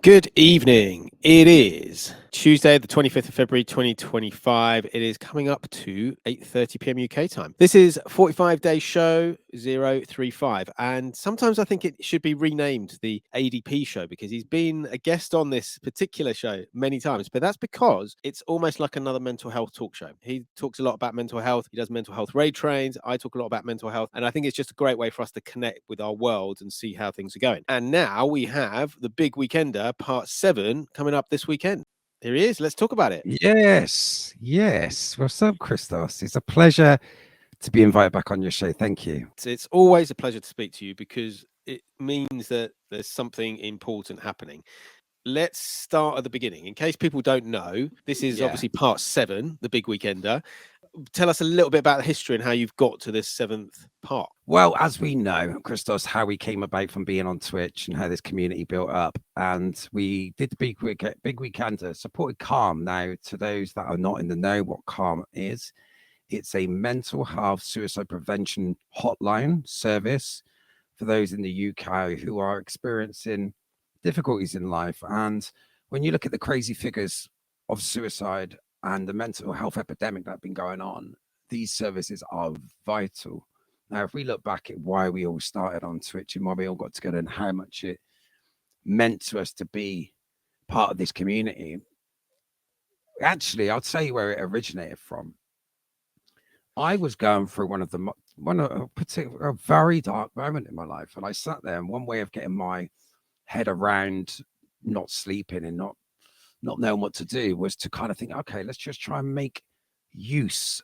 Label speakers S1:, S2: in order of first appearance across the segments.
S1: Good evening. It is Tuesday, the 25th of February, 2025. It is coming up to 8:30 p.m. UK time. This is 45-day show 035. And sometimes I think it should be renamed the Adey P show because he's been a guest on this particular show many times. But that's because it's almost like another mental health talk show. He talks a lot about mental health. He does mental health raid trains. I talk a lot about mental health. And I think it's just a great way for us to connect with our world and see how things are going. And now we have the big weekender, part 7, coming up this weekend. Here he is. Let's talk about it.
S2: Yes. What's up, Criztoz? It's a pleasure to be invited back on your show. Thank you.
S1: It's always a pleasure to speak to you because it means that there's something important happening. Let's start at the beginning. In case people don't know, this is obviously part 7, the big weekender. Tell us a little bit about the history and how you've got to this 7th part.
S2: Well, as we know, Criztoz, how we came about from being on Twitch and how this community built up. And we did the big weekender, supported Calm. Now, to those that are not in the know what Calm is, it's a mental health suicide prevention hotline service for those in the UK who are experiencing difficulties in life. And when you look at the crazy figures of suicide and the mental health epidemic that's been going on, these services are vital. Now, if we look back at why we all started on Twitch and why we all got together and how much it meant to us to be part of this community, actually, I'll tell you where it originated from. I was going through a very dark moment in my life, and I sat there, and one way of getting my head around not sleeping and not knowing what to do was to kind of think, okay, let's just try and make use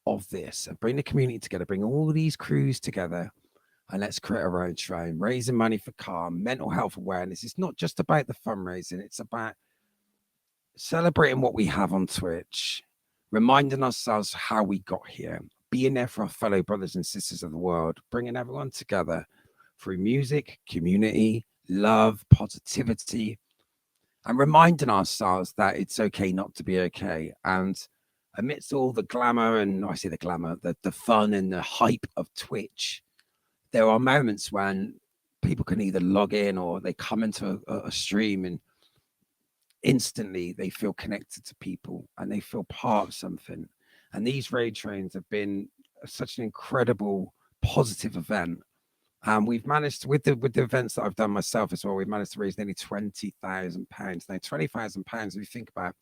S2: of this and bring the community together, bring all these crews together, and let's create a road train, raising money for Calm, mental health awareness. It's not just about the fundraising, it's about celebrating what we have on Twitch, reminding ourselves how we got here, being there for our fellow brothers and sisters of the world, bringing everyone together through music, community, love, positivity, and reminding ourselves that it's okay not to be okay. And amidst all the glamour, and I say the glamour, the fun and the hype of Twitch, there are moments when people can either log in or they come into a stream and instantly they feel connected to people and they feel part of something. And these raid trains have been such an incredible positive event. We've managed with the events that I've done myself as well, we've managed to raise nearly £20,000. Now, £20,000, if you think about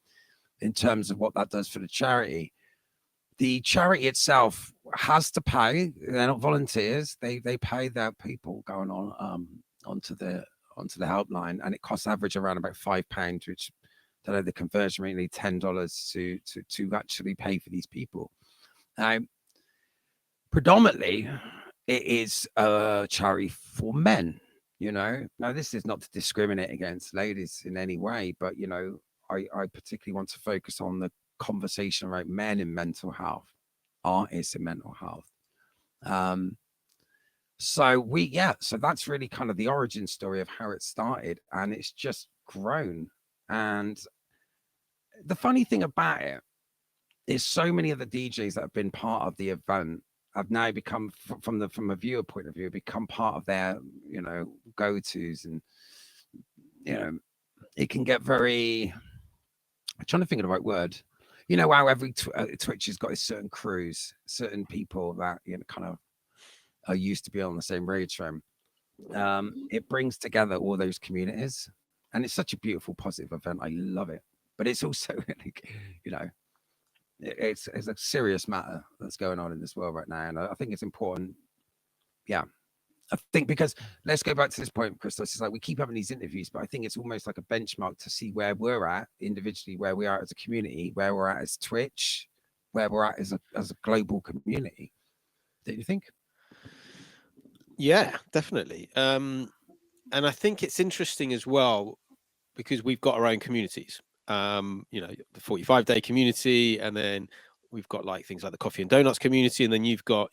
S2: in terms of what that does for the charity itself has to pay. They're not volunteers. They pay their people going on onto the helpline, and it costs average around about £5, which I don't know the conversion rate, nearly $10 to actually pay for these people. Now, predominantly, it is a charity for men. Now this is not to discriminate against ladies in any way, but I particularly want to focus on the conversation around men in mental health, artists in mental health. So that's really kind of the origin story of how it started, and it's just grown. And the funny thing about it is so many of the DJs that have been part of the event have now become, from a viewer point of view, become part of their, go-tos. And, it can get very, I'm trying to think of the right word. How every Twitch has got its certain crews, certain people that, kind of are used to be on the same raid train. It brings together all those communities, and it's such a beautiful, positive event. I love it. But it's also, it's a serious matter that's going on in this world right now, and I think it's important. Yeah, I think because let's go back to this point, Criztoz. It's like we keep having these interviews, but I think it's almost like a benchmark to see where we're at individually, where we are as a community, where we're at as Twitch, where we're at as a global community. Don't you think?
S1: Yeah, definitely. And I think it's interesting as well because we've got our own communities. The 45-day community, and then we've got like things like the Coffee and Donuts community, and then you've got,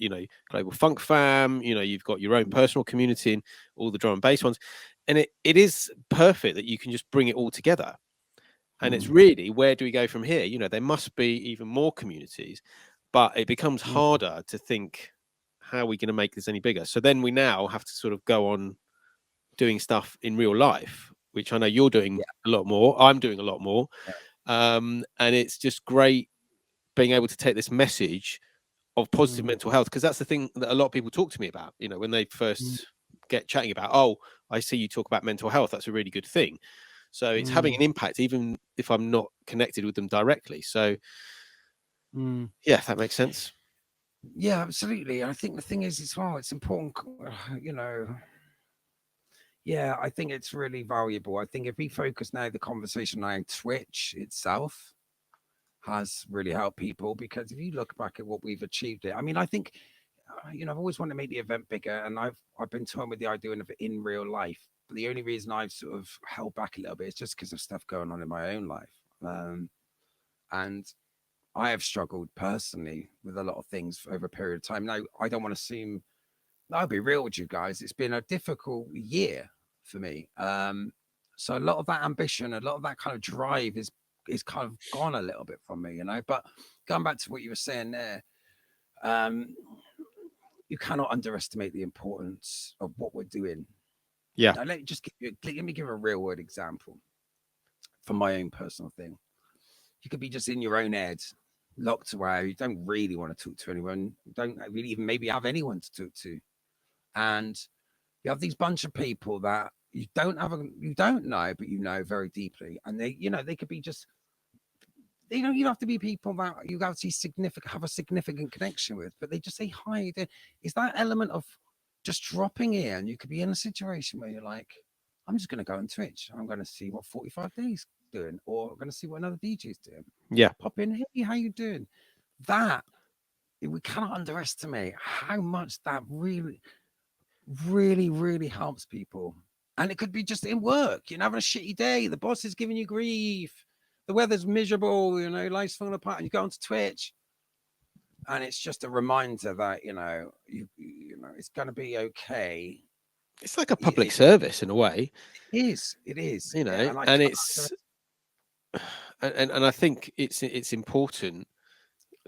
S1: Global Funk Fam, you've got your own personal community and all the drum and bass ones. And it is perfect that you can just bring it all together. And it's really, where do we go from here? There must be even more communities, but it becomes harder to think, how are we going to make this any bigger? So then we now have to sort of go on doing stuff in real life, which I know you're doing
S2: Yeah.
S1: a lot more. I'm doing a lot more.
S2: Yeah.
S1: And it's just great being able to take this message of positive mental health, because that's the thing that a lot of people talk to me about, you know, when they first get chatting about, oh, I see you talk about mental health. That's a really good thing. So it's having an impact, even if I'm not connected with them directly. So yeah, that makes sense.
S2: Yeah, absolutely. I think the thing is as well, it's important, you know. Yeah, I think it's really valuable. I think if we focus now the conversation on Twitch itself has really helped people, because if you look back at what we've achieved it, I mean, I think you know, I've always wanted to make the event bigger, and I've been toying with the idea of it in real life. But the only reason I've sort of held back a little bit is just because of stuff going on in my own life. And I have struggled personally with a lot of things over a period of time. Now, I don't want to seem, I'll be real with you guys. It's been a difficult year for me. So a lot of that ambition, a lot of that kind of drive is kind of gone a little bit from me, you know. But going back to what you were saying there, you cannot underestimate the importance of what we're doing.
S1: Yeah.
S2: Now, let me give a real world example from my own personal thing. You could be just in your own head, locked away. You don't really want to talk to anyone. You don't really even maybe have anyone to talk to. And you have these bunch of people that you don't know, but you know very deeply. And they, you know, they could be just, you know, you don't have to be people that you actually have a significant connection with, but they just say hi. Is that element of just dropping in? You could be in a situation where you're like, I'm just going to go on Twitch. I'm going to see what 45 Days doing, or I'm going to see what another DJ's doing.
S1: Yeah.
S2: Pop in, hey, how you doing? That, we cannot underestimate how much that really, really, really helps people. And it could be just in work, you're having a shitty day, the boss is giving you grief, the weather's miserable, you know, life's falling apart, and you go onto Twitch, and it's just a reminder that, you know, you know, it's going to be okay.
S1: It's like a public service in a way.
S2: It is,
S1: you know,
S2: yeah, and
S1: and it's and I think it's important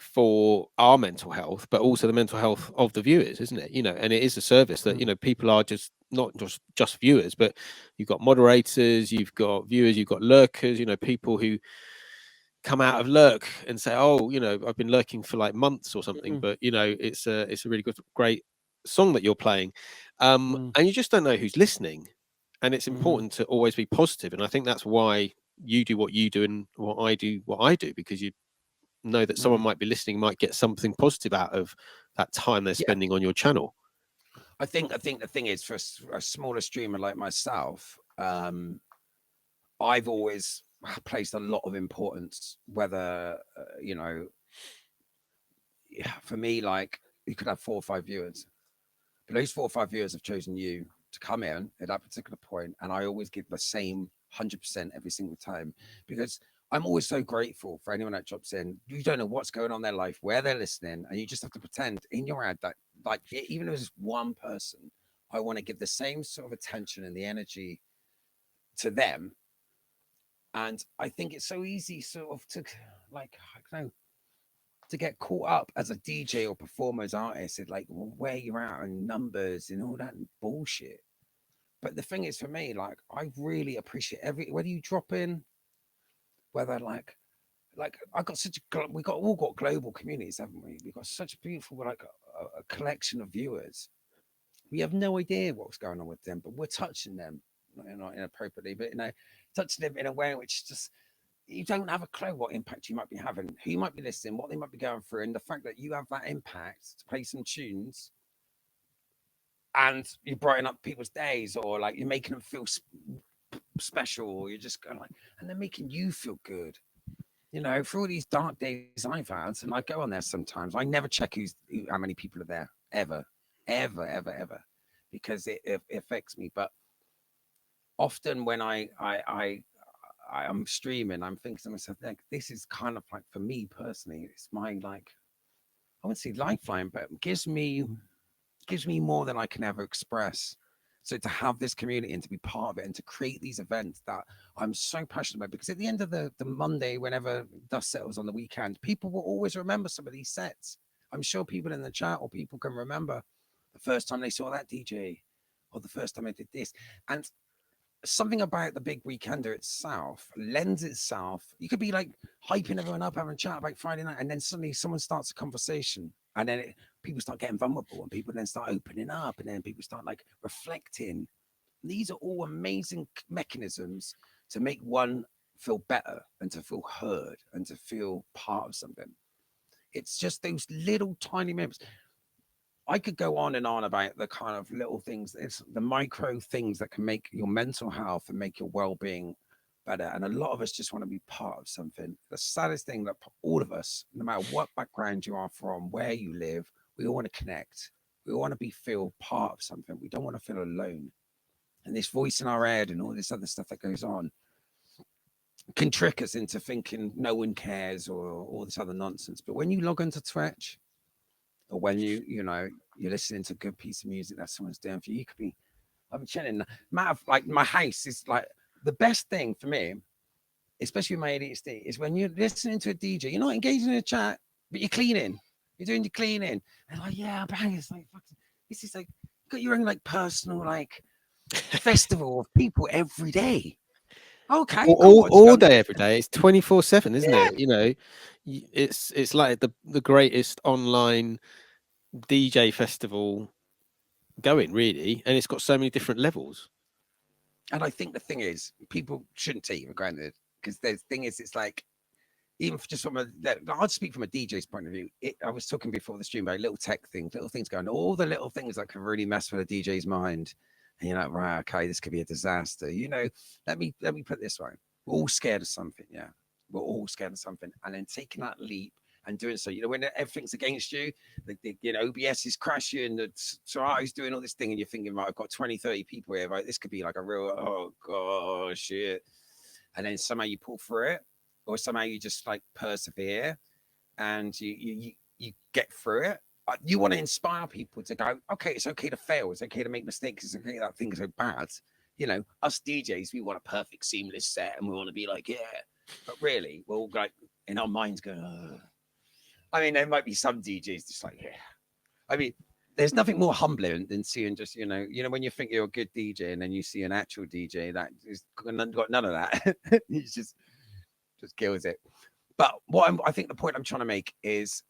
S1: for our mental health, but also the mental health of the viewers, isn't it? You know, and it is a service that, you know, people are just not just viewers, but you've got moderators, you've got viewers, you've got lurkers, you know, people who come out of lurk and say, oh, you know, I've been lurking for like months or something, but you know, it's a really great song that you're playing, and you just don't know who's listening, and it's important to always be positive. And I think that's why you do what you do and what I do, because you know that someone might be listening, might get something positive out of that time they're spending on your channel.
S2: I think the thing is, for a smaller streamer like myself, I've always placed a lot of importance, whether you know, for me, like, you could have 4 or 5 viewers, but those 4 or 5 viewers have chosen you to come in at that particular point, and I always give the same 100% every single time, because I'm always so grateful for anyone that drops in. You don't know what's going on in their life, where they're listening, and you just have to pretend in your head that, like, even if it's one person, I want to give the same sort of attention and the energy to them. And I think it's so easy sort of to, like, I don't know, to get caught up as a DJ or performer, as artist, like where you're at and numbers and all that bullshit. But the thing is, for me, like, I really appreciate whether you drop in, whether like I got we got all got global communities, haven't we? We've got such a beautiful, like, a collection of viewers. We have no idea what's going on with them, but we're touching them, not inappropriately, but, you know, touching them in a way which just, you don't have a clue what impact you might be having, who you might be listening, what they might be going through, and the fact that you have that impact to play some tunes and you brighten up people's days, or like you're making them feel special, or you're just going like, and they're making you feel good. You know, for all these dark days I've had, and I go on there sometimes, I never check how many people are there, ever, ever, ever, ever, because it affects me. But often when I'm streaming, I'm thinking to myself, like, this is kind of like, for me personally, it's my, like, I wouldn't say lifeline, but it gives me more than I can ever express. So to have this community and to be part of it and to create these events that I'm so passionate about, because at the end of the Monday, whenever dust settles on the weekend, people will always remember some of these sets. I'm sure people in the chat or people can remember the first time they saw that DJ, or the first time I did this. And something about the big weekender itself lends itself. You could be like hyping everyone up, having a chat about Friday night, and then suddenly someone starts a conversation, and then people start getting vulnerable, and people then start opening up, and then people start like reflecting. These are all amazing mechanisms to make one feel better and to feel heard and to feel part of something. It's just those little tiny moments. I could go on and on about the kind of little things, it's the micro things that can make your mental health and make your well-being better. And a lot of us just want to be part of something. The saddest thing that all of us, no matter what background you are from, where you live, we all want to connect. We all want to be feel part of something. We don't want to feel alone. And this voice in our head and all this other stuff that goes on can trick us into thinking no one cares or all this other nonsense. But when you log into Twitch, or when you're listening to a good piece of music that someone's doing for you, you could be, I'm chilling. Matter of like my house is like the best thing for me, especially with my ADHD, is when you're listening to a DJ, you're not engaging in a chat, but you're cleaning. You're doing your cleaning. And like, yeah, bang, it's like this is like you got your own like personal like festival of people every day. Okay, cool.
S1: All day, every day. It's 24/7, isn't
S2: Yeah.
S1: it? It's like the greatest online DJ festival going, really, and it's got so many different levels.
S2: And I think the thing is, people shouldn't take it for granted because the thing is, it's like even just from I'll speak from a DJ's point of view. I was talking before the stream about little tech things, little things going, all the little things that can really mess with a DJ's mind. And you're like, right, okay, this could be a disaster. Let me put this right. We're all scared of something, yeah. We're all scared of something, and then taking that leap and doing so. When everything's against you, OBS is crashing, the Sorato's doing all this thing, and you're thinking, right, I've got 20, 30 people here, right? This could be like a real, oh gosh, shit. And then somehow you pull through it, or somehow you just like persevere and you get through it. You want to inspire people to go, okay, it's okay to fail, it's okay to make mistakes, it's okay that things are bad. Us DJs, we want a perfect seamless set and we want to be like, yeah, but really we're all like in our minds going, oh. I mean, there might be some DJs just like, yeah. I mean, there's nothing more humbling than seeing just, when you think you're a good DJ and then you see an actual DJ that is got none of that. He's just kills it. But I think the point I'm trying to make is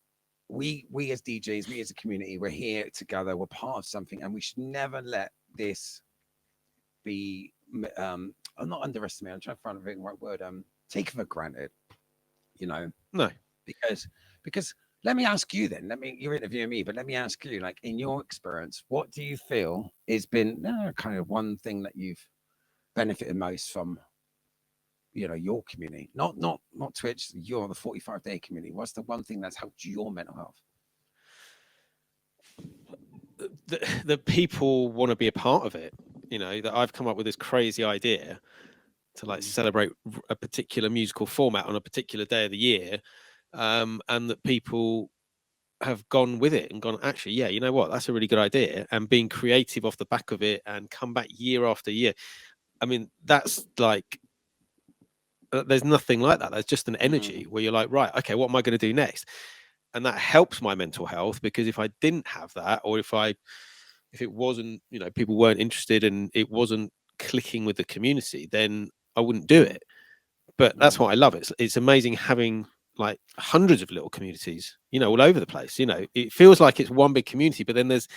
S2: we as DJs, we as a community, we're here together, we're part of something, and we should never let this be I'm not underestimate, I'm trying to find the right word, take for granted,
S1: No.
S2: because let me ask you then, you're interviewing me, but let me ask you, like, in your experience, what do you feel has been kind of one thing that you've benefited most from your community, not Twitch, you're the 45-day community? What's the one thing that's helped your mental health?
S1: The people want to be a part of it. That I've come up with this crazy idea to like celebrate a particular musical format on a particular day of the year, and that people have gone with it and gone, actually, yeah, you know what, that's a really good idea, and being creative off the back of it and come back year after year. I mean, that's like, there's nothing like that. There's just an energy where you're like, right, okay, what am I going to do next? And that helps my mental health, because if I didn't have that, or if it wasn't, people weren't interested and it wasn't clicking with the community, then I wouldn't do it. But that's what I love. It's amazing having like hundreds of little communities, all over the place. It feels like it's one big community, but then there's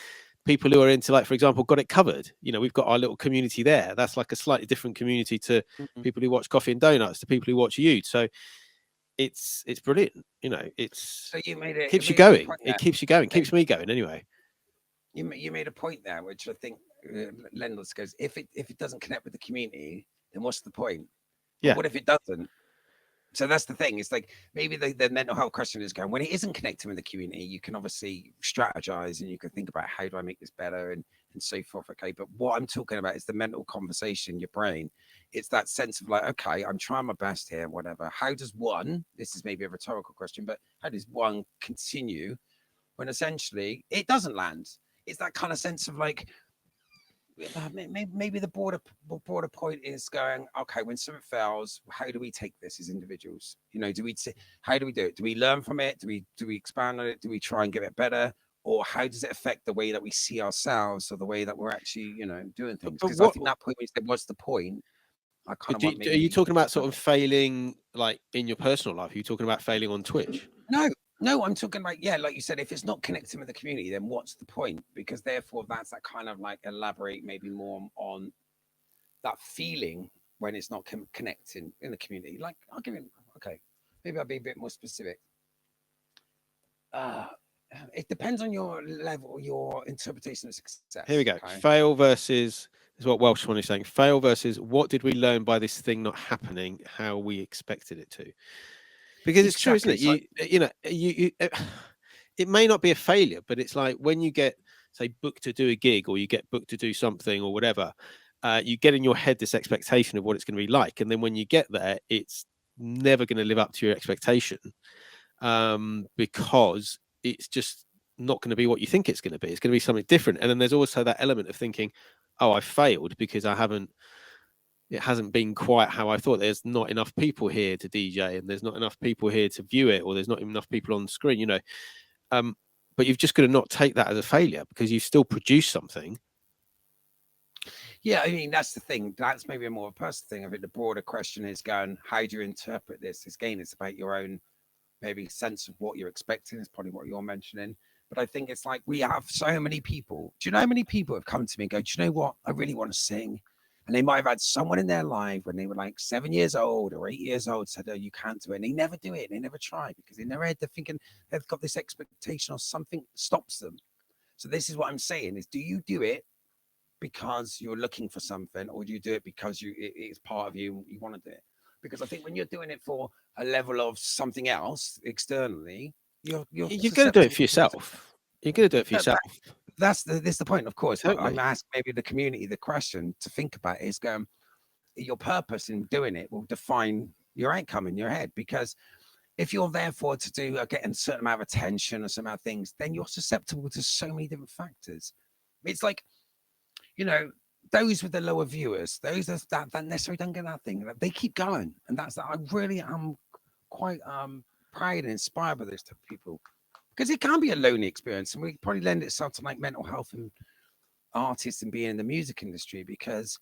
S1: people who are into, like, for example, Got It Covered. We've got our little community there. That's like a slightly different community to people who watch Coffee and Donuts, to people who watch you. So it's brilliant.
S2: So you made it.
S1: Keeps you going. It keeps you going. Keeps me going anyway.
S2: You made a point there, which I think Lendl goes, if it doesn't connect with the community, then what's the point?
S1: Yeah.
S2: What if it doesn't? So that's the thing. It's like maybe the mental health question is going, when it isn't connecting with the community, you can obviously strategize and you can think about, how do I make this better and so forth. Okay. But what I'm talking about is the mental conversation, your brain. It's that sense of like, okay, I'm trying my best here, whatever. How does one, this is maybe a rhetorical question, but how does one continue when essentially it doesn't land? It's that kind of sense of like, maybe the broader point is going, okay, when something fails, how do we take this as individuals? How do we do it? Do we learn from it? Do we expand on it? Do we try and get it better? or how does it affect the way that we see ourselves or the way that we're actually, doing things?
S1: But
S2: Because I
S1: what
S2: think that point when you said, what's the point? I kind of want
S1: are
S2: maybe
S1: you
S2: people
S1: talking
S2: to
S1: about? Sort
S2: understand.
S1: of failing, like in your personal life? Are you talking about failing on Twitch?
S2: No, no, I'm talking about, yeah, like you said, if it's not connecting with the community, then what's the point? Because therefore, that's that kind of like elaborate maybe more on that feeling when it's not connecting in the community. Like, I'll give it, okay, maybe I'll be a bit more specific. Uh, it depends on your level, your interpretation of success.
S1: Here we go.
S2: Okay.
S1: Fail versus is what Welsh one is saying. Fail versus what did we learn by this thing not happening how we expected it to? Because it's true, isn't
S2: Exactly.
S1: it?
S2: So,
S1: It may not be a failure, but it's like when you get, say, booked to do a gig or you get booked to do something or whatever, you get in your head this expectation of what it's going to be like, and then when you get there, it's never going to live up to your expectation, because it's just not going to be what you think it's going to be. It's going to be something different. And then there's also that element of thinking, oh, I failed because it hasn't been quite how I thought. There's not enough people here to DJ, and there's not enough people here to view it, or there's not enough people on the screen, but you've just got to not take that as a failure because you've still produced something.
S2: yeah, I mean, that's the thing. That's maybe a more personal thing. I think the broader question is going, how do you interpret this? Again, it's about your own maybe sense of what you're expecting. Is probably what you're mentioning. But I think it's like we have so many people. Do you know how many people have come to me and go, do you know what? I really want to sing. And they might have had someone in their life when they were like 7 years old or 8 years old said, oh, you can't do it. And they never do it. They never try because in their head, they're thinking they've got this expectation or something stops them. So this is what I'm saying is, do you do it because you're looking for something, or do you do it because it's part of you, you want to do it? Because I think when you're doing it for a level of something else externally, you're
S1: You're going to do it
S2: susceptible
S1: for
S2: to it.
S1: yourself. You're going to do it for
S2: That,
S1: yourself.
S2: that's the point, of course. But I'm
S1: Totally.
S2: asking maybe the community the question to think about is going, your purpose in doing it will define your outcome in your head. Because if you're therefore to do getting a certain amount of attention or some amount of things, then you're susceptible to so many different factors. It's like, those with the lower viewers, those that necessarily don't get that thing, they keep going. And that's that. I really am quite proud and inspired by those type of people. Because it can be a lonely experience, and we probably lend itself to like mental health and artists and being in the music industry, because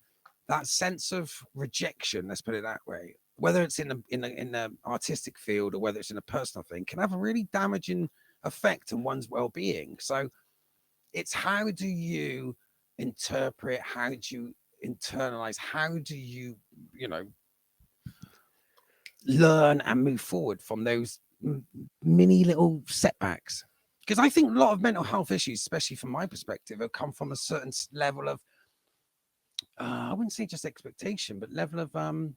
S2: that sense of rejection, let's put it that way, whether it's in the artistic field or whether it's in a personal thing, can have a really damaging effect on one's well-being. So it's how do you interpret, how do you internalize, how do you learn and move forward from those mini little setbacks? Because I think a lot of mental health issues, especially from my perspective, have come from a certain level of I wouldn't say just expectation, but level of I'm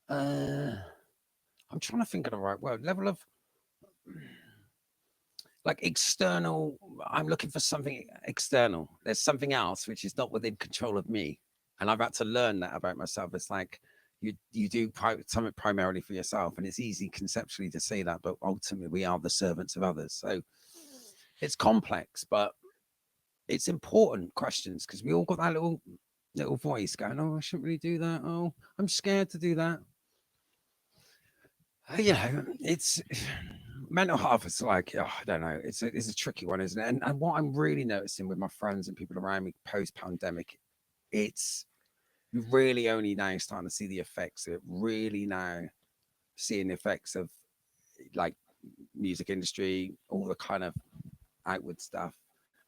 S2: trying to think of the right word, level of like external. I'm looking for something external. There's something else which is not within control of me, and I've had to learn that about myself. It's like you do something primarily for yourself, and it's easy conceptually to say that, but ultimately we are the servants of others. So it's complex, but it's important questions, because we all got that little voice going, oh, I shouldn't really do that. Oh, I'm scared to do that. It's mental health. It's like, oh, I don't know. It's a tricky one, isn't it? And what I'm really noticing with my friends and people around me post pandemic, it's really only now starting to see the effects of it. Really now seeing the effects of like music industry, all the kind of outward stuff,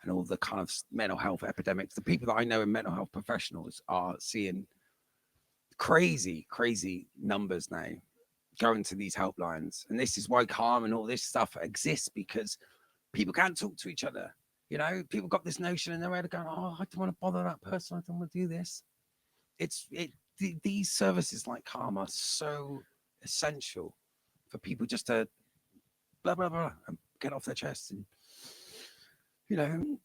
S2: and all the kind of mental health epidemics. The people that I know in mental health professionals are seeing crazy numbers now going to these helplines. And this is why Calm and all this stuff exists, because people can't talk to each other. People got this notion in their head of going, oh, I don't want to bother that person. I don't want to do this. These services like Calm are so essential for people just to blah, blah, blah, and get off their chests. And,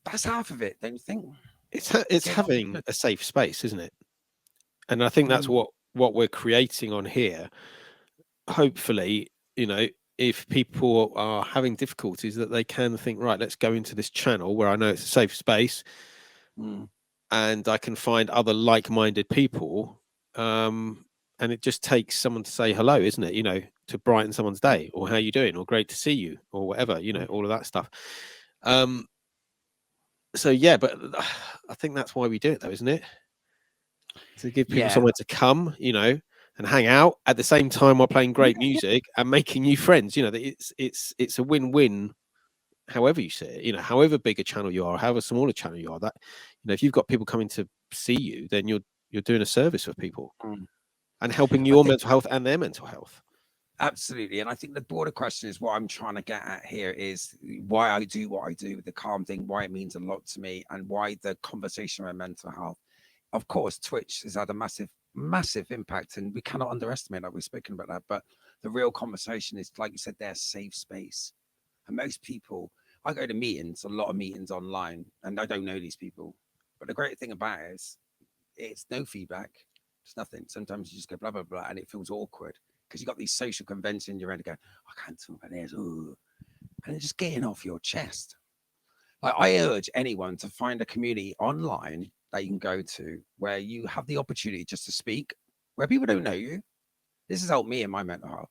S2: that's half of it, don't you think?
S1: It's having a safe space, isn't it? And I think that's what we're creating on here. Hopefully, if people are having difficulties, that they can think, right, let's go into this channel where I know it's a safe space, and I can find other like-minded people. And it just takes someone to say hello, isn't it? To brighten someone's day, or how you doing, or great to see you, or whatever, all of that stuff. So yeah, but I think that's why we do it, though, isn't it? To give people
S2: Yeah.
S1: somewhere to come, and hang out at the same time while playing great music and making new friends. That it's a win-win. However you see it, however big a channel you are, however small a channel you are, that if you've got people coming to see you, then you're doing a service for people and helping
S2: I
S1: your
S2: think
S1: mental health and their mental health.
S2: absolutely. And I think the broader question is what I'm trying to get at here is why I do what I do with the calm thing, why it means a lot to me, and why the conversation around mental health. Of course, Twitch has had a massive impact, and we cannot underestimate that. We've spoken about that. But the real conversation is, like you said, their safe space. And most people, I go to meetings, a lot of meetings online, and I don't know these people. But the great thing about it is it's no feedback. It's nothing. Sometimes you just go blah, blah, blah, and it feels awkward because you've got these social conventions you're ready to go, I can't talk about this. Ooh. And it's just getting off your chest. Like, I urge anyone to find a community online that you can go to where you have the opportunity just to speak, where people don't know you. This has helped me in my mental health.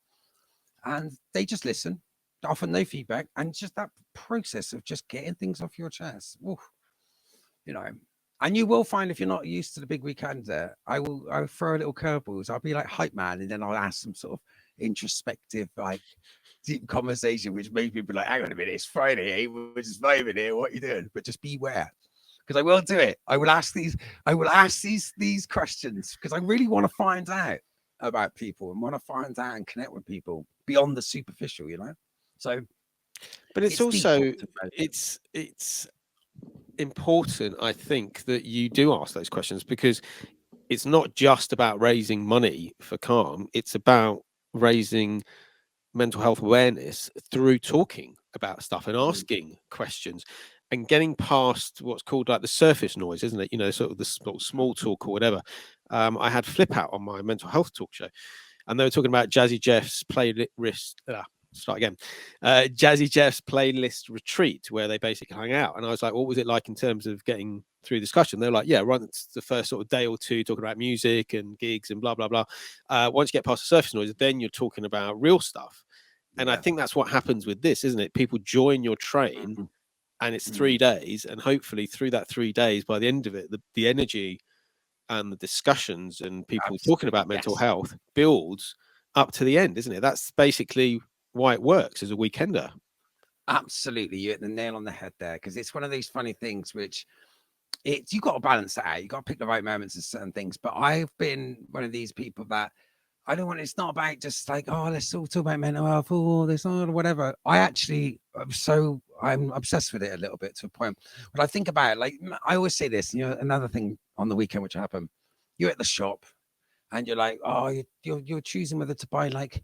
S2: And they just listen, often no feedback, and just that process of just getting things off your chest. Oof, you know. And you will find if you're not used to the big weekend there, I'll throw a little curveballs. I'll be like hype man, and then I'll ask some sort of introspective, like deep conversation, which makes people like, hang on a minute, it's Friday, eh? We're just vibing here. What are you doing? But just beware. Because I will do it. I will ask these questions because I really want to find out about people and want to find out and connect with people beyond the superficial, So
S1: But it's
S2: deep.
S1: also it's important, I think, that you do ask those questions, because it's not just about raising money for Calm. It's about raising mental health awareness through talking about stuff and asking questions and getting past what's called like the surface noise, isn't it? Sort of the small talk or whatever. I had Flip Out on my mental health talk show, and they were talking about Jazzy Jeff's playlist. Start again. Jazzy Jeff's playlist retreat, where they basically hang out. And I was like, what was it like in terms of getting through discussion? They're like, yeah, right. It's the first sort of day or two talking about music and gigs and blah, blah, blah. Once you get past the surface noise, then you're talking about real stuff. And I think that's what happens with this, isn't it? People join your train and it's 3 days. And hopefully through that 3 days, by the end of it, the energy and the discussions and people talking about mental health builds up to the end, isn't it? That's basically why it works as a weekender.
S2: Absolutely. You hit the nail on the head there, because it's one of these funny things which you got to balance that out. You got to pick the right moments of certain things. But I've been one of these people that I don't want. It's not about just like, oh, let's all talk about mental health or this or whatever. I'm obsessed with it a little bit, to a point. When I think about it, like I always say this, another thing on the weekend which happened, you're at the shop and you're like, oh, you're choosing whether to buy like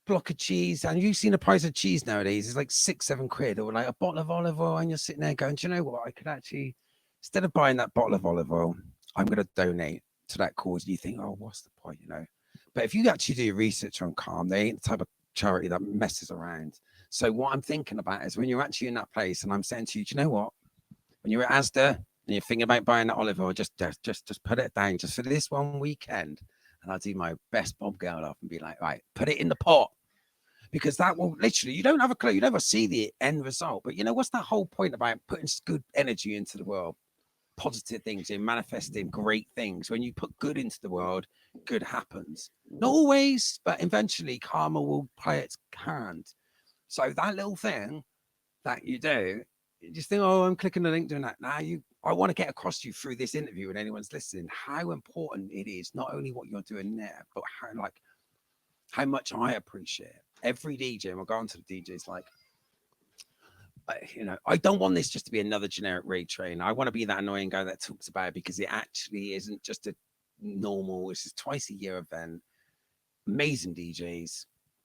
S2: block of cheese, and you've seen the price of cheese nowadays, it's like 6-7 quid, or like a bottle of olive oil, and you're sitting there going, do you know what, I could actually, instead of buying that bottle of olive oil, I'm going to donate to that cause. You think, oh, what's the point, but if you actually do your research on Calm, they ain't the type of charity that messes around. So what I'm thinking about is when you're actually in that place, and I'm saying to you, do you know what, when you're at Asda and you're thinking about buying that olive oil, just put it down just for this one weekend, and I'll do my best Bob girl off and be like, right, put it in the pot, because that will literally, you don't have a clue, you never see the end result, but what's that whole point about putting good energy into the world, positive things, and manifesting great things? When you put good into the world, good happens. Not always, but eventually karma will play its hand. So that little thing that you do, you just think, oh, I'm clicking the link, doing that. Now I want to get across to you through this interview and anyone's listening, how important it is, not only what you're doing there, but how much I appreciate it. Every DJ, and we'll go on to the DJs, like, I don't want this just to be another generic raid train. I want to be that annoying guy that talks about it, because it actually isn't just a normal, this is twice a year event, amazing DJs,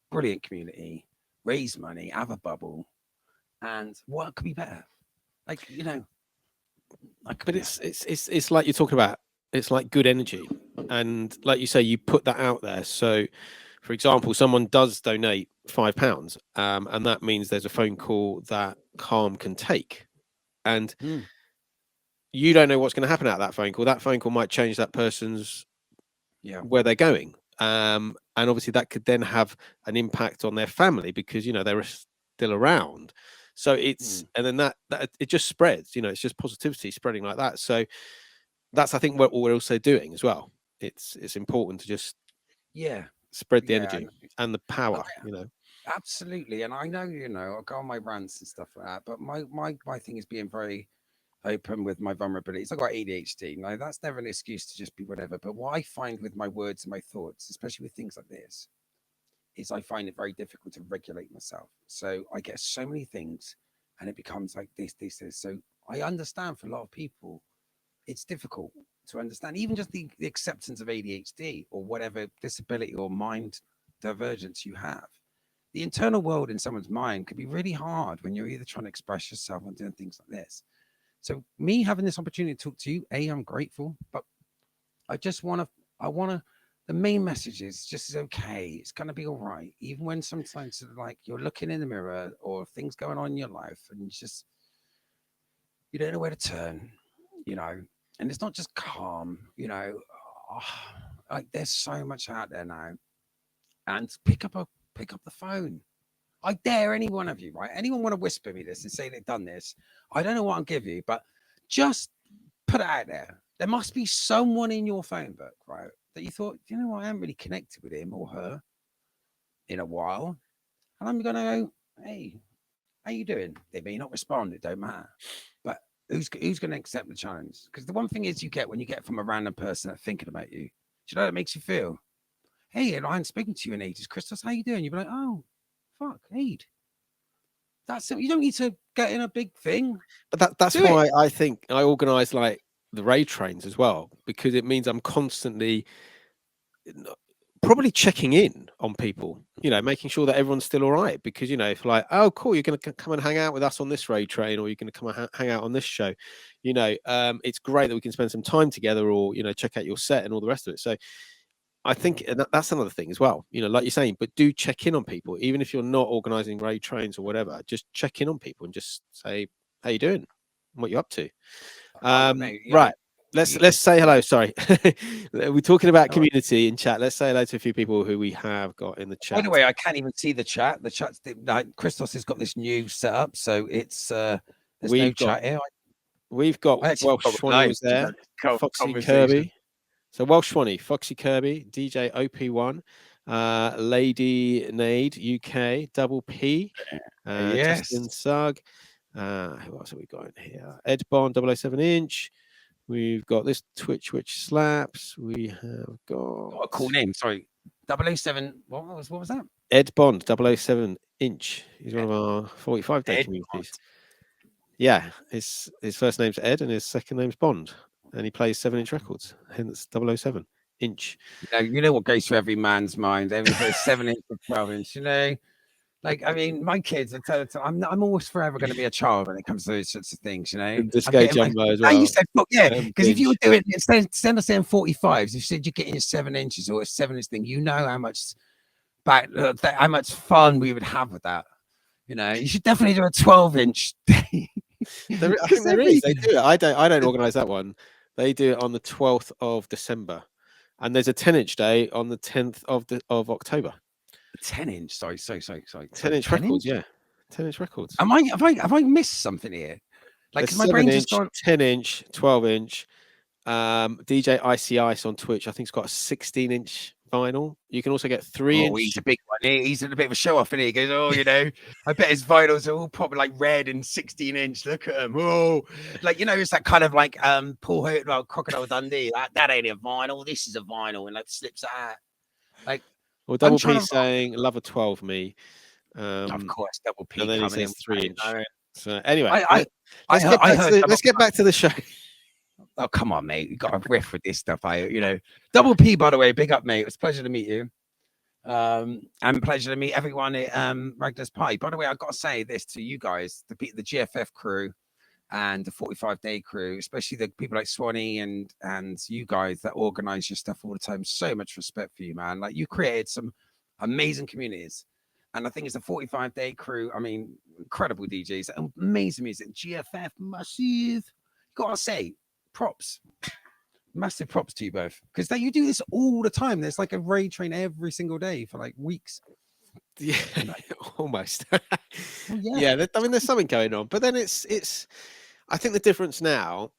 S2: brilliant community, raise money, have a bubble, and what could be better? But
S1: it's like you're talking about, it's like good energy. And like you say, you put that out there. So for example, someone does donate £5, and that means there's a phone call that Calm can take. And you don't know what's going to happen at that phone call. That phone call might change that person's where they're going. And obviously that could then have an impact on their family, because they're still around. So it's and then that it just spreads. You know, it's just positivity spreading like that. So that's I think what we're also doing as well. It's important to just spread the energy and the power. You know.
S2: Absolutely. And I know, I go on my rants and stuff like that, but my thing is being very open with my vulnerabilities. I've got ADHD. Now, that's never an excuse to just be whatever. But what I find with my words and my thoughts, especially with things like this, is I find it very difficult to regulate myself. So I get so many things and it becomes like this. So I understand for a lot of people, it's difficult to understand, even just the acceptance of ADHD or whatever disability or mind divergence you have. The internal world in someone's mind could be really hard when you're either trying to express yourself or doing things like this. So me having this opportunity to talk to you, I'm grateful, but I want to, the main message is just is okay. It's going to be all right. Even when sometimes like you're looking in the mirror or things going on in your life and you don't know where to turn, and it's not just calm, like there's so much out there now, and pick up the phone. I dare any one of you, right? Anyone want to whisper me this and say they've done this? I don't know what I'll give you, but just put it out there. There must be someone in your phone book, right, that you thought, you know what, I haven't really connected with him or her in a while. And I'm going to go, hey, how you doing? They may not respond. It don't matter. But who's going to accept the challenge? Because the one thing is you get when you get from a random person that's thinking about you, do you know how it makes you feel? Hey, I haven't spoken to you in ages. Criztoz, how you doing? You'd be like, oh, fuck, Aid. That's it. You don't need to get in a big thing.
S1: But that's why I think I organise like the raid trains as well, because it means I'm constantly probably checking in on people, making sure that everyone's still all right. Because, if like, oh, cool, you're going to come and hang out with us on this raid train, or you're going to come and hang out on this show, it's great that we can spend some time together, or, check out your set and all the rest of it. So I think that's another thing as well, like you're saying, but do check in on people, even if you're not organizing raid trains or whatever. Just check in on people and just say, how you doing? What you up to? Right. Let's say hello. Sorry. We're talking about community in chat. Let's say hello to a few people who we have got in the chat.
S2: By the way, I can't even see the chat. The chat's Criztoz has got this new setup, so it's there's no chat here.
S1: We've got Welsh Swanee was there, Foxy Kirby. So Welsh Swanee, Foxy Kirby, DJ OP1, Lady Nade UK, Double P, Justin Sugg. Who else have we got in here? Ed Bond, 007 inch. We've got this Twitch which slaps. We have got
S2: a cool name. Sorry, 007. What was that?
S1: Ed Bond, 007 inch. He's one of our 45-day communities. Bond. Yeah, his first name's Ed and his second name's Bond, and he plays 7-inch records. Hence 007 inch.
S2: You know what goes through every man's mind? Every 7-inch or 12-inch. Like, I mean, my kids, I'm always forever going to be a child when it comes to those sorts of things,
S1: Disco Jumbo as well.
S2: You said, because if you were doing, instead of saying 45s, if you said you're getting 7 inches or a 7-inch thing, how much fun we would have with that. You should definitely do a 12-inch.
S1: I think there is. They do it. I don't organise that one. They do it on the 12th of December, and there's a 10-inch day on the 10th of October.
S2: 10-inch, sorry.
S1: 10-inch records, yeah. 10-inch records.
S2: Have I missed something here? Like, because my brain just gone
S1: 10-inch, 12-inch. DJ Icy Ice on Twitch, I think it's got a 16-inch vinyl. You can also get 3-inch.
S2: Oh, he's a big one. He's a bit of a show off, and he goes, I bet his vinyls are all probably like red and 16-inch. Look at him. Oh, it's that kind of like Paul Hurt, Crocodile Dundee. That ain't a vinyl. This is a vinyl, and slips out. Like,
S1: well, Double P saying love a 12 me.
S2: Of course, Double P.
S1: And then he says 3-inch. So anyway, let's get back to the show.
S2: Oh, come on, mate. You got to riff with this stuff. Double P, by the way, big up, mate. It was a pleasure to meet you. And pleasure to meet everyone at Ragdar's Party. By the way, I've got to say this to you guys, the GFF crew and the 45-day crew, especially the people like Swanee and you guys that organize your stuff all the time. So much respect for you, man. Like, you created some amazing communities. And I think it's a 45-day crew. I mean, incredible DJs, amazing music. GFF, massive. Gotta say, props. Massive props to you both. Because you do this all the time. There's like a raid train every single day for like weeks.
S1: Yeah,
S2: You know?
S1: almost.
S2: Well,
S1: Yeah,
S2: yeah.
S1: I mean, there's something going on, but then it's. I think the difference now